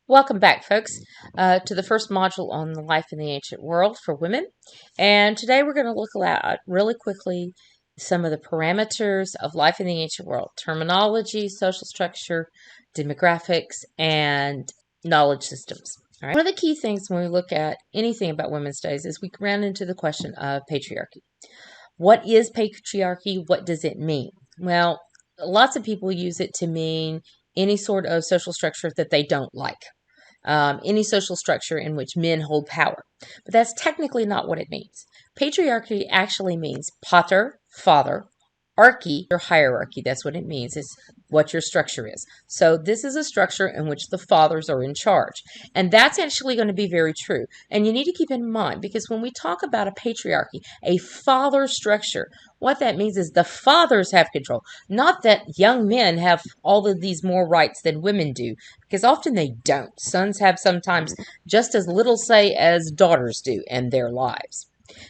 Welcome back, folks, to the first module on the life in the ancient world for women. And today we're going to look at really quickly some of the parameters of life in the ancient world: terminology, social structure, demographics, and knowledge systems. All right. One of the key things when we look at anything about women's studies is we run into the question of patriarchy. What is patriarchy? What does it mean? Well, lots of people use it to mean any sort of social structure that they don't like. Any social structure in which men hold power. But that's technically not what it means. Patriarchy actually means pater, father, archy, or hierarchy. That's what it means. It's what your structure is. So this is a structure in which the fathers are in charge. And that's actually going to be very true. And you need to keep in mind, because when we talk about a patriarchy, a father structure, what that means is the fathers have control. Not that young men have all of these more rights than women do, because often they don't. Sons have sometimes just as little say as daughters do in their lives.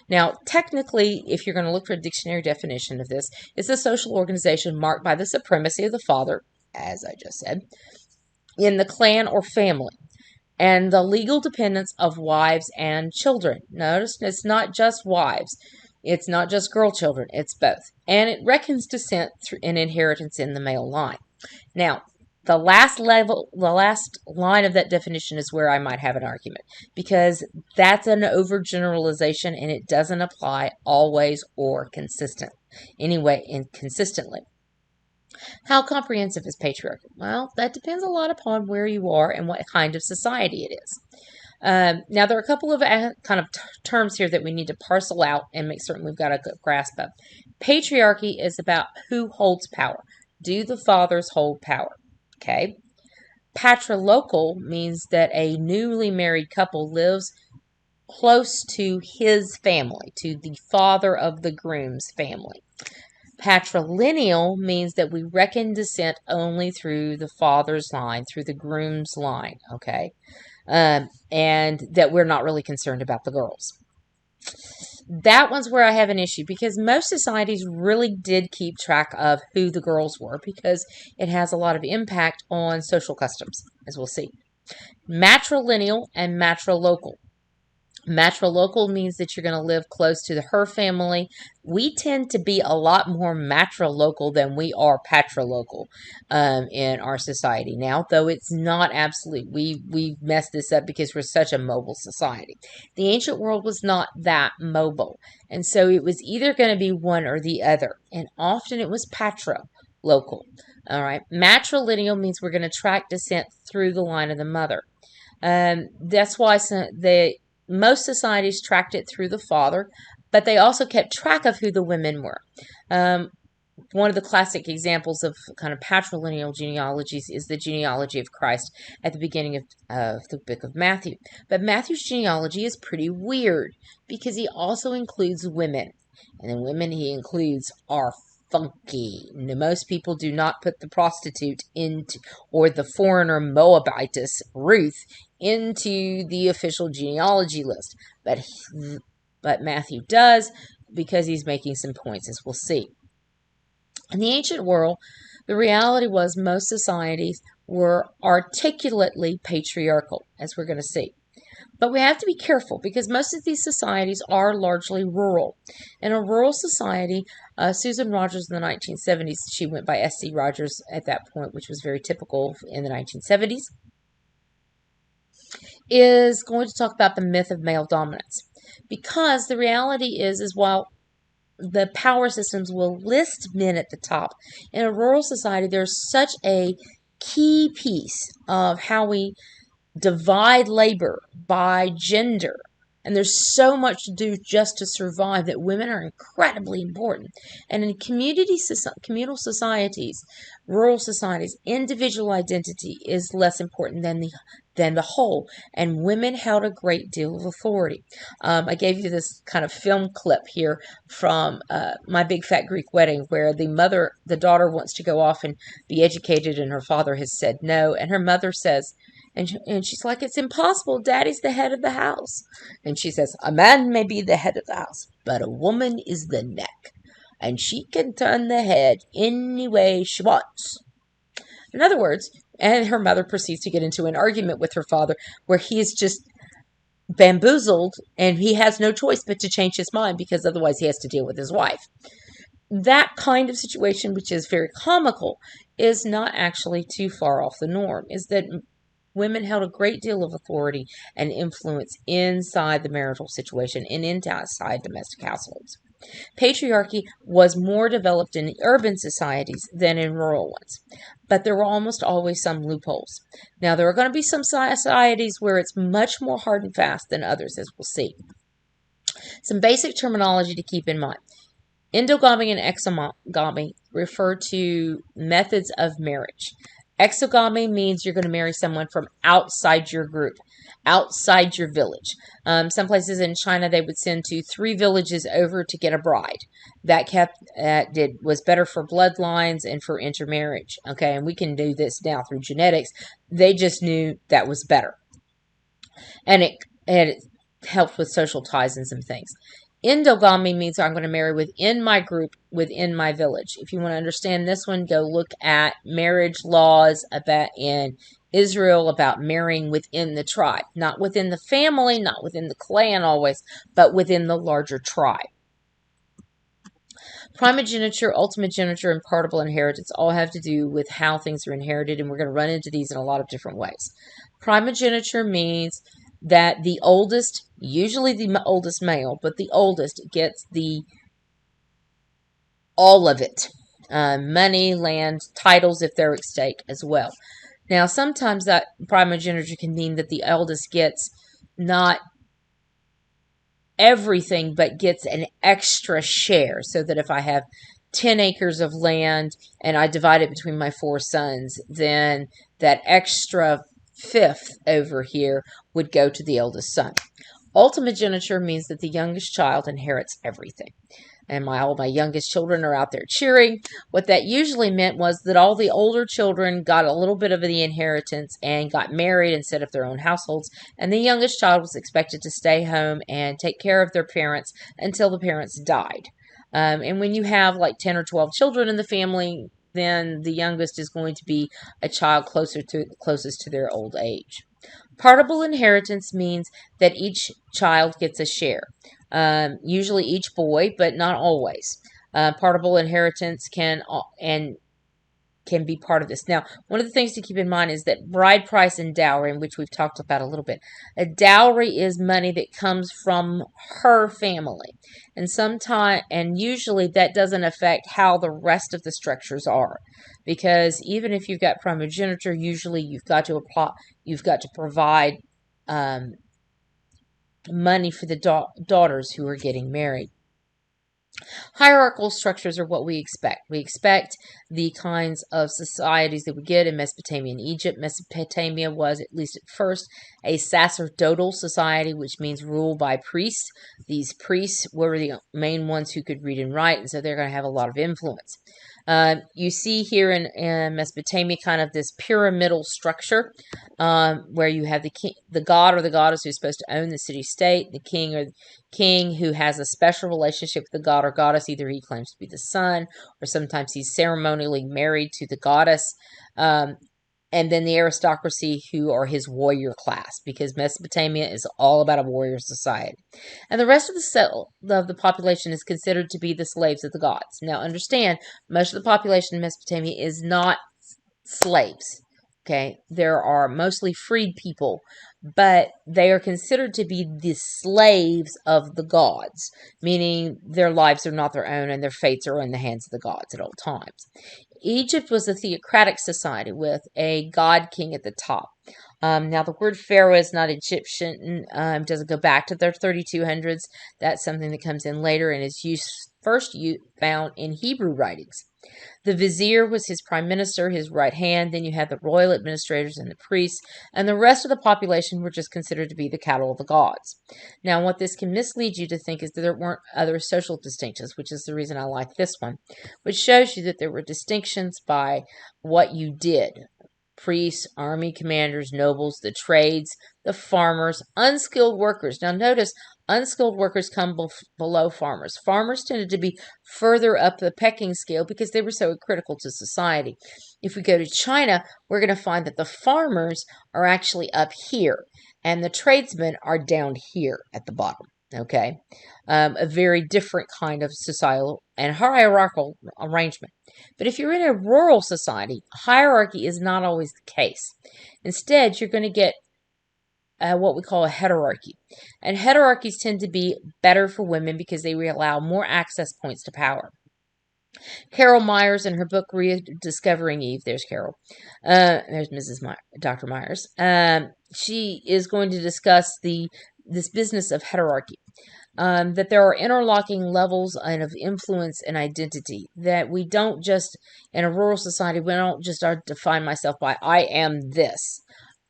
Now, technically, if you're going to look for a dictionary definition of this, it's a social organization marked by the supremacy of the father, as I just said, in the clan or family, and the legal dependence of wives and children. Notice it's not just wives. It's not just girl children. It's both. And it reckons descent and inheritance in the male line. Now, the last line of that definition is where I might have an argument, because that's an overgeneralization and it doesn't apply always or consistently. How comprehensive is patriarchy? Well, that depends a lot upon where you are and what kind of society it is. Now, there are a couple of kind of terms here that we need to parcel out and make certain we've got a good grasp of. Patriarchy is about who holds power. Do the fathers hold power? Okay. Patrilocal means that a newly married couple lives close to his family, to the father of the groom's family. Patrilineal means that we reckon descent only through the father's line, through the groom's line, okay? And that we're not really concerned about the girls. That one's where I have an issue, because most societies really did keep track of who the girls were, because it has a lot of impact on social customs, as we'll see. Matrilineal and matrilocal. Matrilocal means that you're going to live close to her family. We tend to be a lot more matrilocal than we are patrilocal in our society now, though it's not absolute. We messed this up because we're such a mobile society. The ancient world was not that mobile, and so it was either going to be one or the other, and often it was patrilocal. All right, matrilineal means we're going to track descent through the line of the mother. That's why most societies tracked it through the father, but they also kept track of who the women were. One of the classic examples of kind of patrilineal genealogies is the genealogy of Christ at the beginning of the book of Matthew. But Matthew's genealogy is pretty weird, because he also includes women. And the women he includes are funky. Most people do not put the prostitute into, or the foreigner Moabitess, Ruth, into the official genealogy list. But Matthew does, because he's making some points, as we'll see. In the ancient world, the reality was most societies were articulately patriarchal, as we're going to see. But we have to be careful, because most of these societies are largely rural. In a rural society, Susan Rogers in the 1970s, she went by S.C. Rogers at that point, which was very typical in the 1970s, is going to talk about the myth of male dominance. Because the reality is while the power systems will list men at the top, in a rural society, there's such a key piece of how we divide labor by gender, and there's so much to do just to survive, that women are incredibly important. And in communal societies, rural societies, individual identity is less important than the whole, and women held a great deal of authority. I gave you this kind of film clip here from My Big Fat Greek Wedding, where the daughter wants to go off and be educated, and her father has said no, and her mother says, and she's like, "It's impossible. Daddy's the head of the house." And she says, "A man may be the head of the house, but a woman is the neck, and she can turn the head any way she wants." In other words, And her mother proceeds to get into an argument with her father where he is just bamboozled and he has no choice but to change his mind because otherwise he has to deal with his wife. That kind of situation, which is very comical, is not actually too far off the norm, is that women held a great deal of authority and influence inside the marital situation and inside domestic households. Patriarchy was more developed in urban societies than in rural ones, but there were almost always some loopholes. Now, there are going to be some societies where it's much more hard and fast than others, as we'll see. Some basic terminology to keep in mind. Endogamy and exogamy refer to methods of marriage. Exogamy means you're going to marry someone from outside your group, outside your village. Some places in China, they would send to 3 villages over to get a bride. That was better for bloodlines and for intermarriage. Okay, and we can do this now through genetics. They just knew that was better, and it helped with social ties and some things. Endogamy means I'm going to marry within my group, within my village. If you want to understand this one, go look at marriage laws in Israel about marrying within the tribe. Not within the family, not within the clan always, but within the larger tribe. Primogeniture, ultimogeniture, and partible inheritance all have to do with how things are inherited, and we're going to run into these in a lot of different ways. Primogeniture means that the oldest, usually the oldest male, but the oldest gets all of it. Money, land, titles if they're at stake as well. Now, sometimes that primogeniture can mean that the eldest gets not everything, but gets an extra share, so that if I have 10 acres of land and I divide it between my 4 sons, then that extra fifth over here would go to the eldest son. Ultimogeniture means that the youngest child inherits everything. And all my youngest children are out there cheering. What that usually meant was that all the older children got a little bit of the inheritance and got married and set up their own households. And the youngest child was expected to stay home and take care of their parents until the parents died. And when you have like 10 or 12 children in the family, then the youngest is going to be a child closest to their old age. Partible inheritance means that each child gets a share. Usually each boy, but not always. Partible inheritance can be part of this. Now, one of the things to keep in mind is that bride price and dowry, in which we've talked about a little bit. A dowry is money that comes from her family. And usually that doesn't affect how the rest of the structures are. Because even if you've got primogeniture, usually you've got to provide money for the daughters who are getting married. Hierarchical structures are what we expect. We expect the kinds of societies that we get in Mesopotamia and Egypt. Mesopotamia was, at least at first, a sacerdotal society, which means ruled by priests. These priests were the main ones who could read and write, and so they're going to have a lot of influence. You see here in Mesopotamia kind of this pyramidal structure where you have the god or the goddess who's supposed to own the city-state, the king who has a special relationship with the god or goddess. Either he claims to be the son, or sometimes he's ceremonially married to the goddess. And then the aristocracy, who are his warrior class, because Mesopotamia is all about a warrior society. And the rest of the population is considered to be the slaves of the gods. Now understand, most of the population in Mesopotamia is not slaves. Okay, there are mostly freed people, but they are considered to be the slaves of the gods, meaning their lives are not their own and their fates are in the hands of the gods at all times. Egypt was a theocratic society with a god king at the top. Now, the word pharaoh is not Egyptian, doesn't go back to the 3200s. That's something that comes in later and is first found in Hebrew writings. The vizier was his prime minister, his right hand. Then you had the royal administrators and the priests, and the rest of the population were just considered to be the cattle of the gods. Now, what this can mislead you to think is that there weren't other social distinctions, which is the reason I like this one, which shows you that there were distinctions by what you did. priests, army commanders, nobles, the trades, the farmers, unskilled workers. Now notice, unskilled workers come below farmers. Farmers tended to be further up the pecking scale because they were so critical to society. If we go to China, we're going to find that the farmers are actually up here and the tradesmen are down here at the bottom. Okay, a very different kind of societal and hierarchical arrangement. But if you're in a rural society, hierarchy is not always the case. Instead, you're going to get what we call a heterarchy. And heterarchies tend to be better for women because they allow more access points to power. Carol Myers, in her book Rediscovering Eve, there's Carol. There's Dr. Myers. She is going to discuss this business of heterarchy. That there are interlocking levels of influence and identity, that we don't just, in a rural society, we don't just define myself by I am this.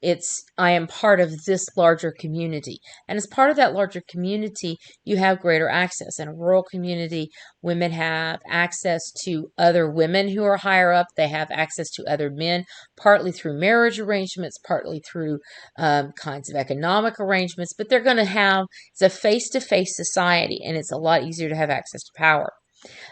It's I am part of this larger community. And as part of that larger community, you have greater access. In a rural community, women have access to other women who are higher up. They have access to other men, partly through marriage arrangements, partly through kinds of economic arrangements. But they're going to have, it's a face-to-face society, and it's a lot easier to have access to power.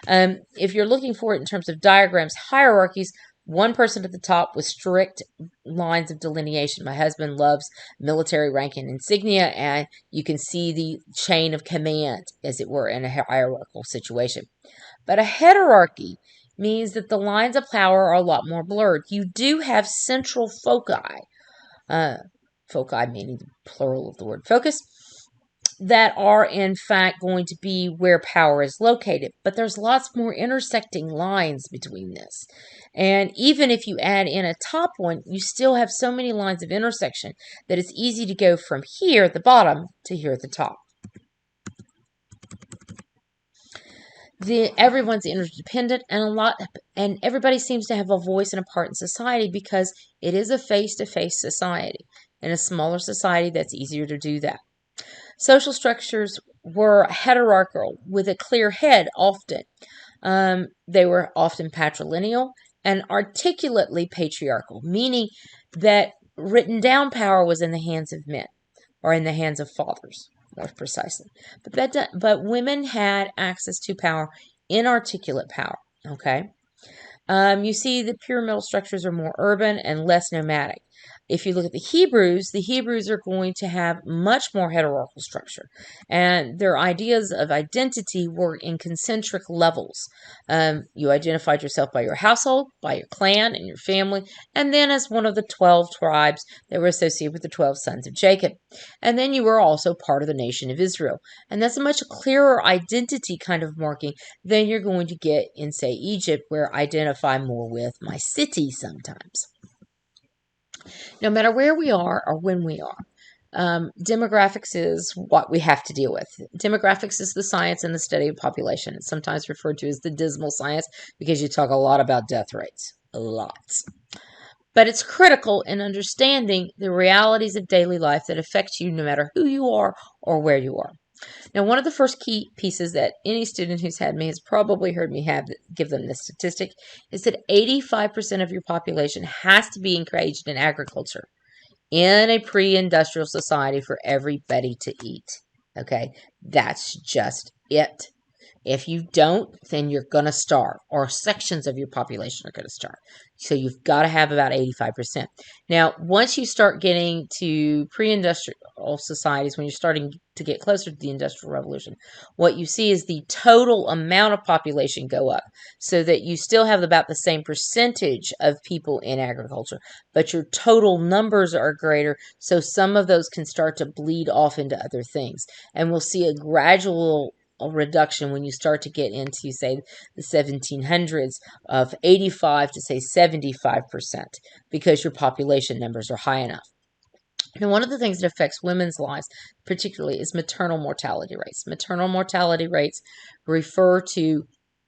If you're looking for it in terms of diagrams, hierarchies, one person at the top with strict lines of delineation. My husband loves military rank and insignia, and you can see the chain of command, as it were, in a hierarchical situation. But a heterarchy means that the lines of power are a lot more blurred. You do have central foci, foci meaning the plural of the word focus, that are in fact going to be where power is located. But there's lots more intersecting lines between this. And even if you add in a top one, you still have so many lines of intersection that it's easy to go from here at the bottom to here at the top. Everyone's interdependent, and everybody seems to have a voice and a part in society because it is a face-to-face society. In a smaller society, that's easier to do that. Social structures were hierarchical with a clear head often. They were often patrilineal and articulately patriarchal, meaning that written down power was in the hands of men or in the hands of fathers, more precisely. But women had access to power, inarticulate power. Okay, you see the pyramidal structures are more urban and less nomadic. If you look at the Hebrews are going to have much more hierarchical structure, and their ideas of identity were in concentric levels. You identified yourself by your household, by your clan and your family, and then as one of the 12 tribes that were associated with the 12 sons of Jacob. And then you were also part of the nation of Israel. And that's a much clearer identity kind of marking than you're going to get in, say, Egypt, where I identify more with my city sometimes. No matter where we are or when we are, demographics is what we have to deal with. Demographics is the science and the study of population. It's sometimes referred to as the dismal science because you talk a lot about death rates. Lots. But it's critical in understanding the realities of daily life that affect you no matter who you are or where you are. Now, one of the first key pieces that any student who's had me has probably heard me give them this statistic is that 85% of your population has to be engaged in agriculture in a pre-industrial society for everybody to eat. Okay, that's just it. If you don't, then you're going to starve, or sections of your population are going to starve. So you've got to have about 85%. Now, once you start getting to pre-industrial societies, when you're starting to get closer to the Industrial Revolution, what you see is the total amount of population go up, so that you still have about the same percentage of people in agriculture, but your total numbers are greater, so some of those can start to bleed off into other things. And we'll see a gradual reduction when you start to get into, say, the 1700s of 85 to, say, 75%, because your population numbers are high enough. Now, one of the things that affects women's lives particularly is maternal mortality rates. Maternal mortality rates refer to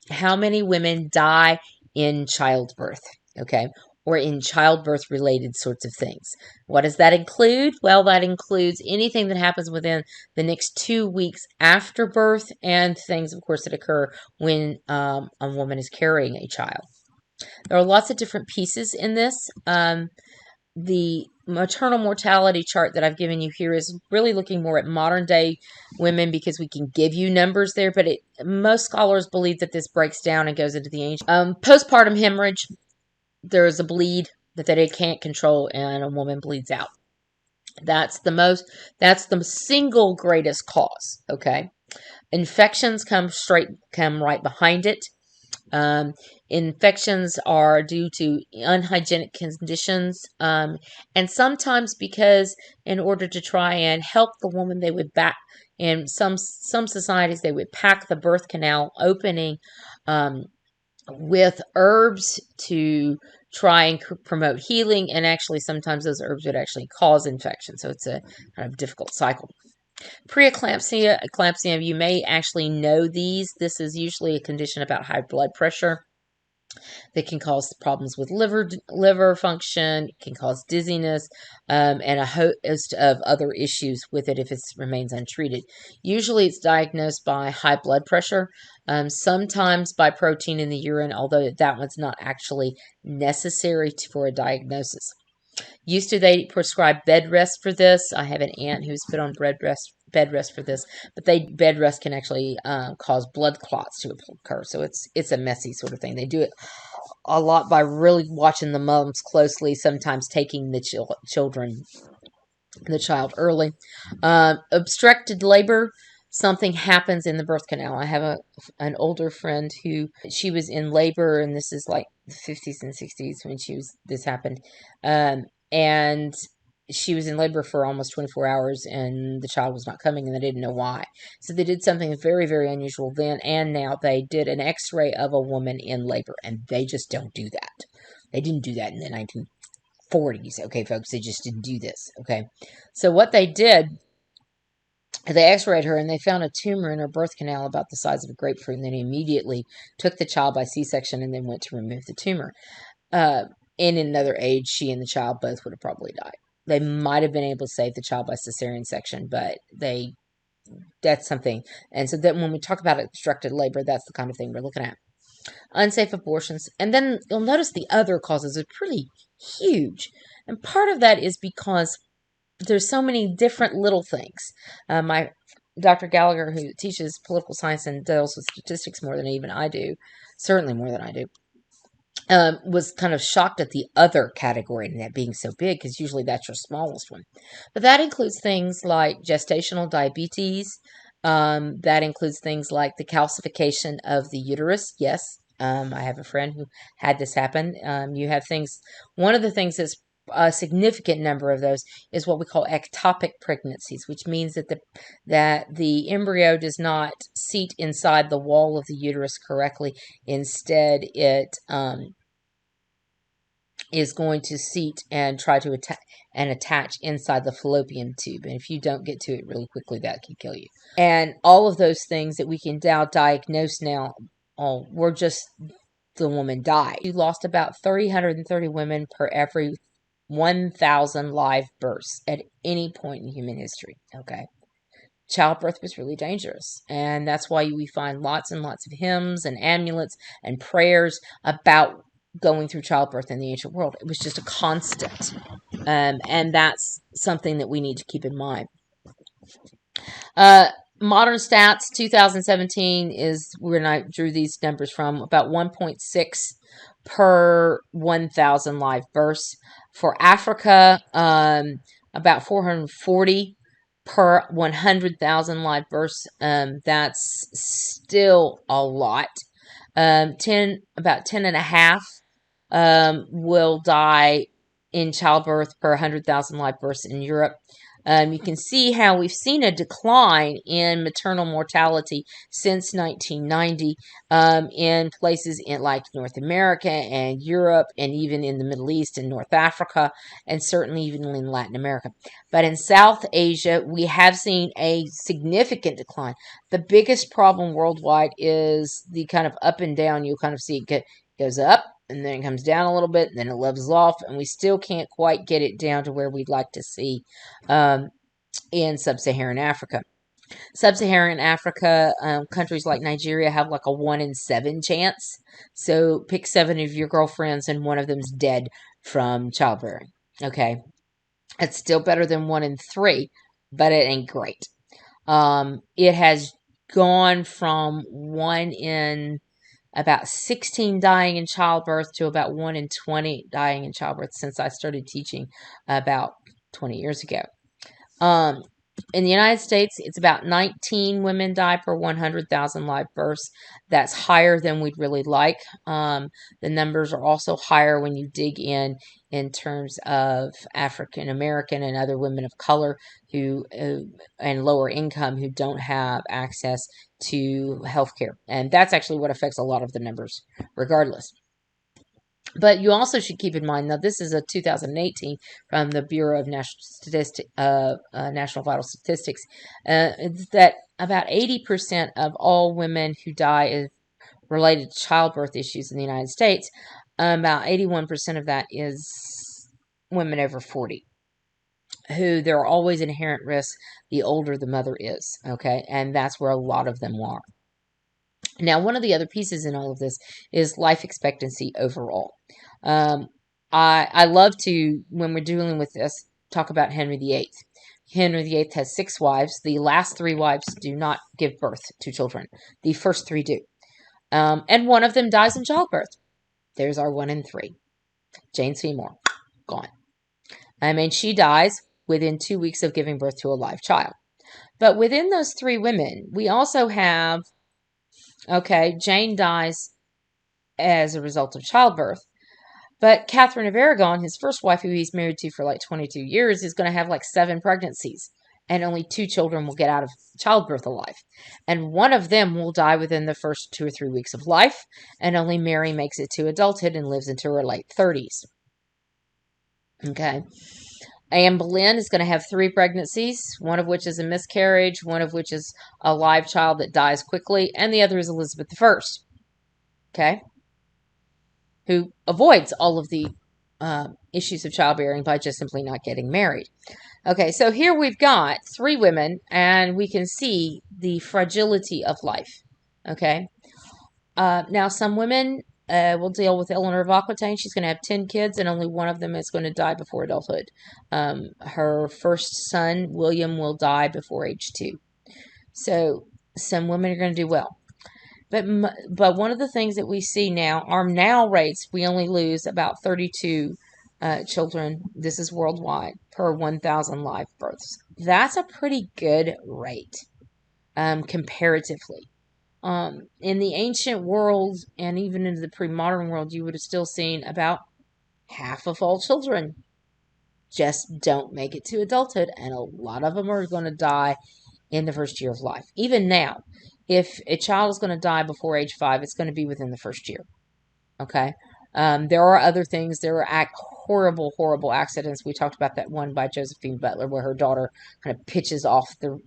how many women die in childbirth, okay, or in childbirth-related sorts of things. What does that include? Well, that includes anything that happens within the next 2 weeks after birth, and things, of course, that occur when a woman is carrying a child. There are lots of different pieces in this. the maternal mortality chart that I've given you here is really looking more at modern day women because we can give you numbers there, but most scholars believe that this breaks down and goes into the ancient. Postpartum hemorrhage, there is a bleed that they can't control and a woman bleeds out. That's the single greatest cause, okay? Infections come right behind it. Infections are due to unhygienic conditions, and sometimes because in order to try and help the woman, they would in some societies they would pack the birth canal opening with herbs to try and promote healing, and actually sometimes those herbs would actually cause infection, so it's a kind of difficult cycle. Preeclampsia, eclampsia, you may actually know these. This is usually a condition about high blood pressure that can cause problems with liver function, can cause dizziness, and a host of other issues with it if it remains untreated. Usually it's diagnosed by high blood pressure, sometimes by protein in the urine, although that one's not actually necessary for a diagnosis. Used to they prescribe bed rest for this. I have an aunt who's put on bed rest for this, but bed rest can actually cause blood clots to occur. So it's a messy sort of thing. They do it a lot by really watching the moms closely, sometimes taking the child early. Obstructed labor. Something happens in the birth canal. I have an older friend who she was in labor, and this is like the 50s and 60s when this happened. And she was in labor for almost 24 hours, and the child was not coming, and they didn't know why. So they did something very, very unusual then and now. They did an x-ray of a woman in labor, and they just don't do that. They didn't do that in the 1940s, okay, folks? They just didn't do this, okay? So what they did, they x-rayed her, and they found a tumor in her birth canal about the size of a grapefruit, and then immediately took the child by C-section and then went to remove the tumor. In another age, she and the child both would have probably died. They might have been able to save the child by cesarean section, but that's something. And so then when we talk about obstructed labor, that's the kind of thing we're looking at. Unsafe abortions. And then you'll notice the other causes are pretty huge. And part of that is because there's so many different little things. My Dr. Gallagher, who teaches political science and deals with statistics more than even I do, certainly more than I do, was kind of shocked at the other category and that being so big, because usually that's your smallest one. But that includes things like gestational diabetes. That includes things like the calcification of the uterus. Yes, I have a friend who had this happen. You have things, one of the things that's a significant number of those is what we call ectopic pregnancies, which means that the embryo does not seat inside the wall of the uterus correctly. Instead, it is going to seat and try to attach inside the fallopian tube. And if you don't get to it really quickly, that can kill you. And all of those things that we can now diagnose were just the woman died. You lost about 330 women per every 1,000 live births at any point in human history, okay? Childbirth was really dangerous, and that's why we find lots and lots of hymns and amulets and prayers about going through childbirth in the ancient world. It was just a constant, and that's something that we need to keep in mind. Modern stats, 2017 is when I drew these numbers from, about 1.6 per 1,000 live births. For Africa, about 440 per 100,000 live births. That's still a lot. About 10.5 will die in childbirth per 100,000 live births in Europe. You can see how we've seen a decline in maternal mortality since 1990 in places like North America and Europe, and even in the Middle East and North Africa, and certainly even in Latin America. But in South Asia, we have seen a significant decline. The biggest problem worldwide is the kind of up and down. You'll kind of see it goes up, and then it comes down a little bit, and then it levels off, and we still can't quite get it down to where we'd like to see in Sub-Saharan Africa. Sub-Saharan Africa, countries like Nigeria have like a 1 in 7 chance. So pick 7 of your girlfriends, and one of them's dead from childbearing. Okay. It's still better than 1 in 3, but it ain't great. It has gone from 1 in about 16 dying in childbirth to about 1 in 20 dying in childbirth since I started teaching about 20 years ago. In the United States, it's about 19 women die per 100,000 live births. That's higher than we'd really like. The numbers are also higher when you dig in terms of African American and other women of color who and lower income who don't have access to health care. And that's actually what affects a lot of the numbers, regardless. But you also should keep in mind, now this is a 2018 from the Bureau of National Vital Statistics, that about 80% of all women who die is related to childbirth issues in the United States. About 81% of that is women over 40, who there are always inherent risks the older the mother is, okay? And that's where a lot of them are. Now, one of the other pieces in all of this is life expectancy overall. I love to, when we're dealing with this, talk about Henry VIII. Henry VIII has 6 wives. The last 3 wives do not give birth to children. The first 3 do. And one of them dies in childbirth. There's our 1 in 3. Jane Seymour, gone. I mean, she dies within 2 weeks of giving birth to a live child. But within those 3 women, we also have, okay, Jane dies as a result of childbirth. But Catherine of Aragon, his first wife, who he's married to for like 22 years, is going to have like 7 pregnancies. And only 2 children will get out of childbirth alive. And one of them will die within the first 2 or 3 weeks of life. And only Mary makes it to adulthood and lives into her late 30s. Okay. Anne Boleyn is going to have 3 pregnancies, one of which is a miscarriage, one of which is a live child that dies quickly, and the other is Elizabeth I. Okay. Who avoids all of the issues of childbearing by just simply not getting married. Okay, so here we've got 3 women, and we can see the fragility of life. Okay, now some women will deal with Eleanor of Aquitaine. She's going to have 10 kids, and only one of them is going to die before adulthood. Her first son, William, will die before age 2. So some women are going to do well. But one of the things that we see now, our now rates, we only lose about 32 children, this is worldwide, per 1,000 live births. That's a pretty good rate, comparatively. In the ancient world, and even in the pre-modern world, you would have still seen about half of all children just don't make it to adulthood, and a lot of them are going to die in the first year of life. Even now, if a child is going to die before age 5, it's going to be within the first year. Okay? There are other things. There are horrible, horrible accidents. We talked about that one by Josephine Butler where her daughter kind of pitches off the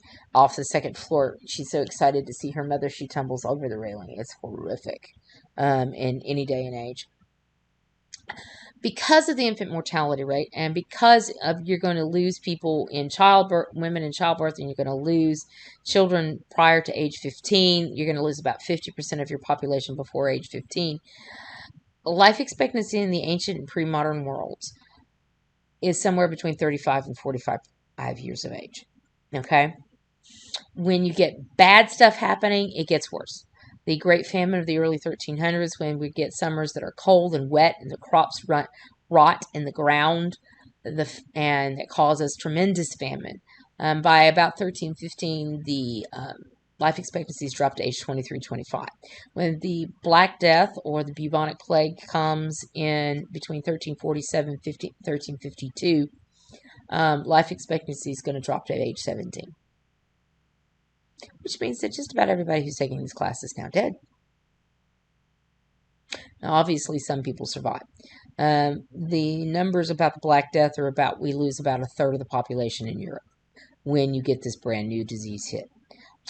second floor. She's so excited to see her mother, she tumbles over the railing. It's horrific in any day and age. Because of the infant mortality rate, and because of you're going to lose people in childbirth, women in childbirth, and you're going to lose children prior to age 15, you're going to lose about 50% of your population before age 15. Life expectancy in the ancient and pre-modern worlds is somewhere between 35 and 45 years of age. Okay? When you get bad stuff happening, it gets worse. The Great Famine of the early 1300s, when we get summers that are cold and wet and the crops rot in the ground, and it causes tremendous famine. By about 1315, the life expectancies drop to age 23, 25. When the Black Death or the bubonic plague comes in between 1347 and 1352, life expectancy is going to drop to age 17. Which means that just about everybody who's taking these classes is now dead. Now, obviously, some people survive. The numbers about the Black Death are about, we lose about 1/3 of the population in Europe when you get this brand new disease hit.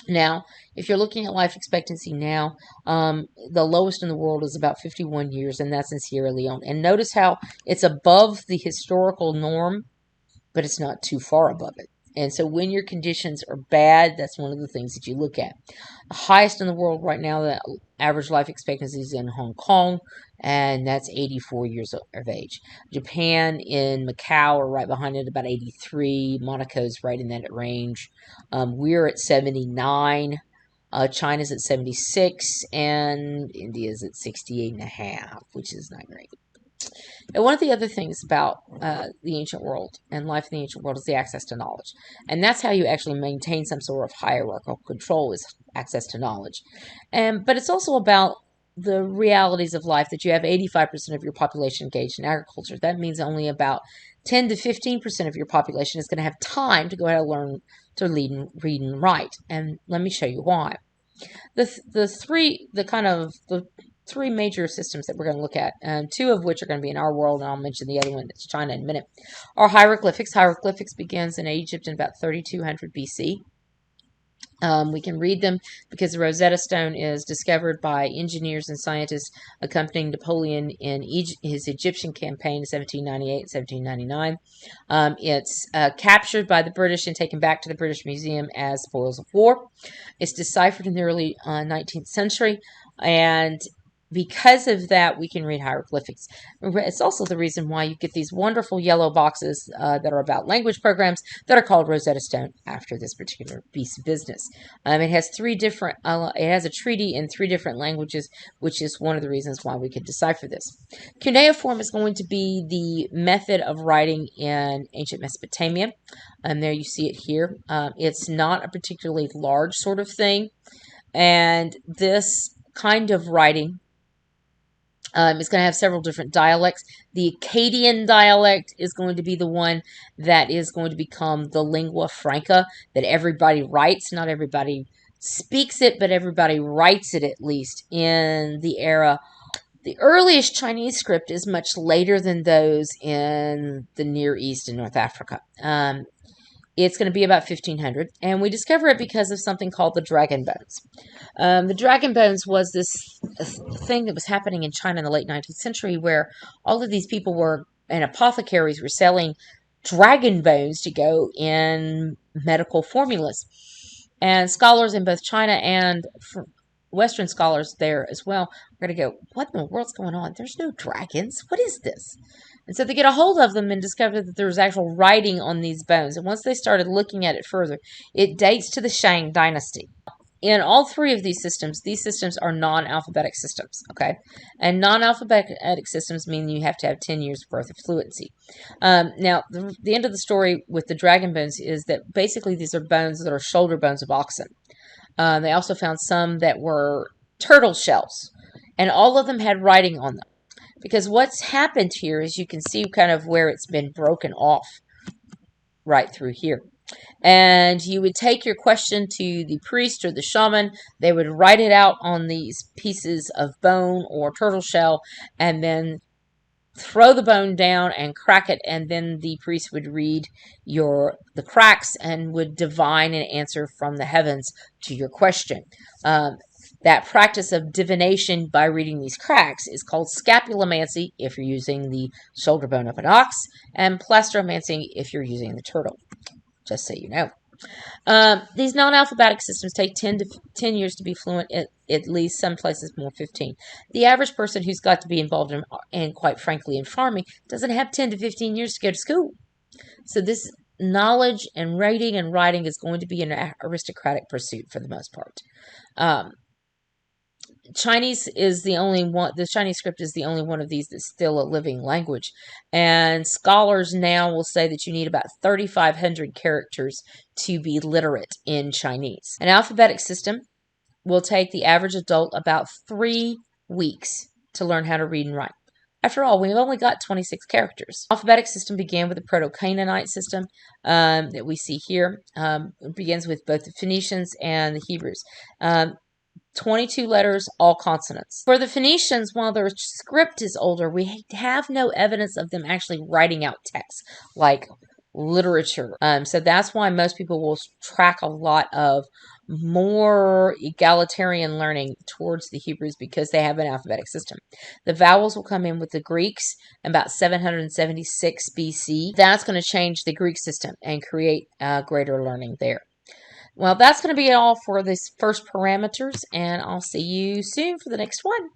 Now, if you're looking at life expectancy now, the lowest in the world is about 51 years, and that's in Sierra Leone. And notice how it's above the historical norm, but it's not too far above it. And so when your conditions are bad, that's one of the things that you look at. The highest in the world right now, the average life expectancy is in Hong Kong, and that's 84 years of age. Japan and Macau are right behind it, about 83. Monaco's right in that range. We're at 79. China's at 76, and India's at 68.5, which is not great. And one of the other things about the ancient world and life in the ancient world is the access to knowledge. And that's how you actually maintain some sort of hierarchical control, is access to knowledge. But it's also about the realities of life, that you have 85% of your population engaged in agriculture. That means only about 10 to 15% of your population is going to have time to go ahead and learn to read and write. And let me show you why. The three major systems that we're going to look at, two of which are going to be in our world, and I'll mention the other one, that's China, in a minute, are hieroglyphics. Hieroglyphics begins in Egypt in about 3200 BC. We can read them because the Rosetta Stone is discovered by engineers and scientists accompanying Napoleon in his Egyptian campaign in 1798 1799. It's captured by the British and taken back to the British Museum as spoils of war. It's deciphered in the early 19th century, and because of that, we can read hieroglyphics. It's also the reason why you get these wonderful yellow boxes that are about language programs that are called Rosetta Stone after this particular piece of business. It has it has a treaty in 3 different languages, which is one of the reasons why we could decipher this. Cuneiform is going to be the method of writing in ancient Mesopotamia. There you see it here. It's not a particularly large sort of thing, and this kind of writing it's going to have several different dialects. The Akkadian dialect is going to be the one that is going to become the lingua franca that everybody writes. Not everybody speaks it, but everybody writes it, at least in the era. The earliest Chinese script is much later than those in the Near East and North Africa. It's going to be about 1500, and we discover it because of something called the dragon bones. The dragon bones was this thing that was happening in China in the late 19th century, where all of these people and apothecaries were selling dragon bones to go in medical formulas. And scholars in both China and Western scholars there as well are going to go, what in the world's going on? There's no dragons. What is this? And so they get a hold of them and discover that there was actual writing on these bones. And once they started looking at it further, it dates to the Shang dynasty. In all 3 of these systems are non-alphabetic systems, okay? And non-alphabetic systems mean you have to have 10 years worth of fluency. Now, the end of the story with the dragon bones is that basically these are bones that are shoulder bones of oxen. They also found some that were turtle shells, and all of them had writing on them. Because what's happened here is you can see kind of where it's been broken off right through here. And you would take your question to the priest or the shaman. They would write it out on these pieces of bone or turtle shell, and then throw the bone down and crack it, and then the priest would read the cracks and would divine an answer from the heavens to your question. That practice of divination by reading these cracks is called scapulomancy if you're using the shoulder bone of an ox, and plastromancy if you're using the turtle, just so you know. These non-alphabetic systems take 10 years to be fluent, at least some places more 15. The average person who's got to be involved in, quite frankly, in farming doesn't have 10 to 15 years to go to school. So this knowledge and reading and writing is going to be an aristocratic pursuit for the most part. Chinese is the only one, the Chinese script is the only one of these that's still a living language. And scholars now will say that you need about 3,500 characters to be literate in Chinese. An alphabetic system will take the average adult about 3 weeks to learn how to read and write. After all, we've only got 26 characters. Alphabetic system began with the Proto-Canaanite system that we see here. It begins with both the Phoenicians and the Hebrews. 22 letters, all consonants. For the Phoenicians, while their script is older, we have no evidence of them actually writing out text, like literature. So that's why most people will track a lot of more egalitarian learning towards the Hebrews because they have an alphabetic system. The vowels will come in with the Greeks about 776 BC. That's going to change the Greek system and create greater learning there. Well, that's going to be all for this first parameters, and I'll see you soon for the next one.